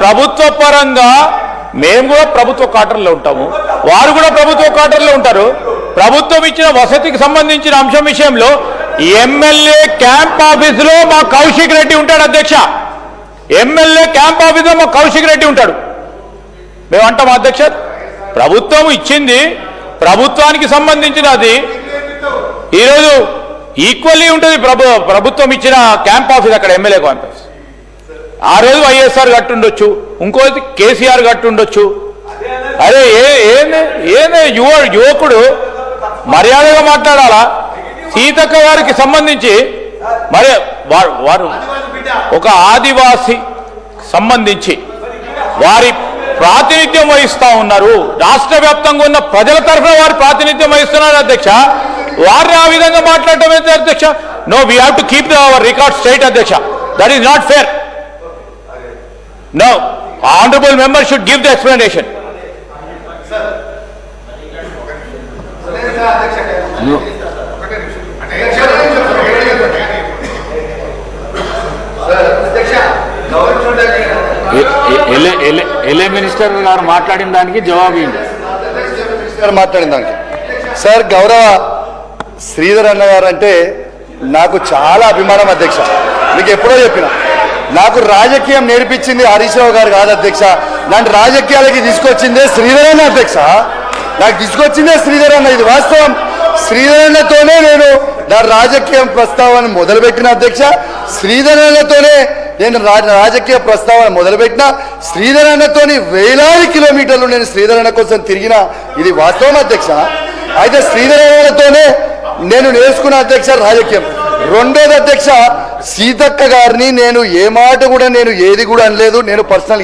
ప్రభుత్వ పరంగా మేము కూడా ప్రభుత్వ క్వార్టర్లో ఉంటాము, వారు కూడా ప్రభుత్వ క్వార్టర్లో ఉంటారు. ప్రభుత్వం ఇచ్చిన వసతికి సంబంధించిన అంశం విషయంలో ఎమ్మెల్యే క్యాంప్ ఆఫీసులో మా కౌశిక్ రెడ్డి ఉంటాడు అధ్యక్ష. ఎమ్మెల్యే క్యాంప్ ఆఫీసులో మా కౌశిక్ రెడ్డి ఉంటాడు. మేమంటాం అధ్యక్ష, ప్రభుత్వం ఇచ్చింది ప్రభుత్వానికి సంబంధించినది. ఈరోజు ఈక్వల్లీ ఉంటుంది ప్రభుత్వం ఇచ్చిన క్యాంప్ ఆఫీస్, అక్కడ ఎమ్మెల్యే క్యాంప్ ఆఫీస్. ఆ రోజు వైఎస్ఆర్ కట్టుండొచ్చు, ఇంకోటి కేసీఆర్ కట్టుండొచ్చు. అరే ఏంది యువకుడు మర్యాదగా మాట్లాడాలా? సీతక్క గారికి సంబంధించి మరి వారు ఒక ఆదివాసి సంబంధించి వారి ప్రాతినిధ్యం వహిస్తూ ఉన్నారు. రాష్ట్ర వ్యాప్తంగా ఉన్న ప్రజల తరఫున వారు ప్రాతినిధ్యం వహిస్తున్నారు అధ్యక్ష. వారిని ఆ విధంగా మాట్లాడటం అయితే అధ్యక్ష, no we have to keep our record straight అధ్యక్ష. That is not fair. No, honourable member should give the explanation. LA minister గారు మాట్లాడిన దానికి జవాబు మాట్లాడిన దానికి సార్, గౌరవ శ్రీధర్ అన్న గారు అంటే నాకు చాలా అభిమానం అధ్యక్ష. మీకు ఎప్పుడో చెప్పిన, నాకు రాజకీయం నేర్పించింది హరీష్ రావు గారు కాదు అధ్యక్ష. నన్ను రాజకీయాలకి తీసుకొచ్చిందే శ్రీధర్ అన్న అధ్యక్ష. నాకు తీసుకొచ్చిందే శ్రీధర్ అన్న, ఇది వాస్తవం. శ్రీధర్ అన్నతోనే నేను నా రాజకీయ ప్రస్తావన మొదలుపెట్టిన అధ్యక్ష. శ్రీధర్ అన్నతోనే నేను రాజకీయ ప్రస్తావన మొదలుపెట్టిన. శ్రీధర్ అన్నతోని వేలాది కిలోమీటర్లు నేను శ్రీధర్ అన్న కోసం తిరిగిన, ఇది వాస్తవం అధ్యక్ష. అయితే శ్రీధర్ అన్నతోనే నేను నేర్చుకున్న అధ్యక్ష రాజకీయం. రెండోది అధ్యక్ష, సీతక్క గారిని నేను ఏ మాట కూడా నేను ఏది కూడా అనలేదు. నేను పర్సనల్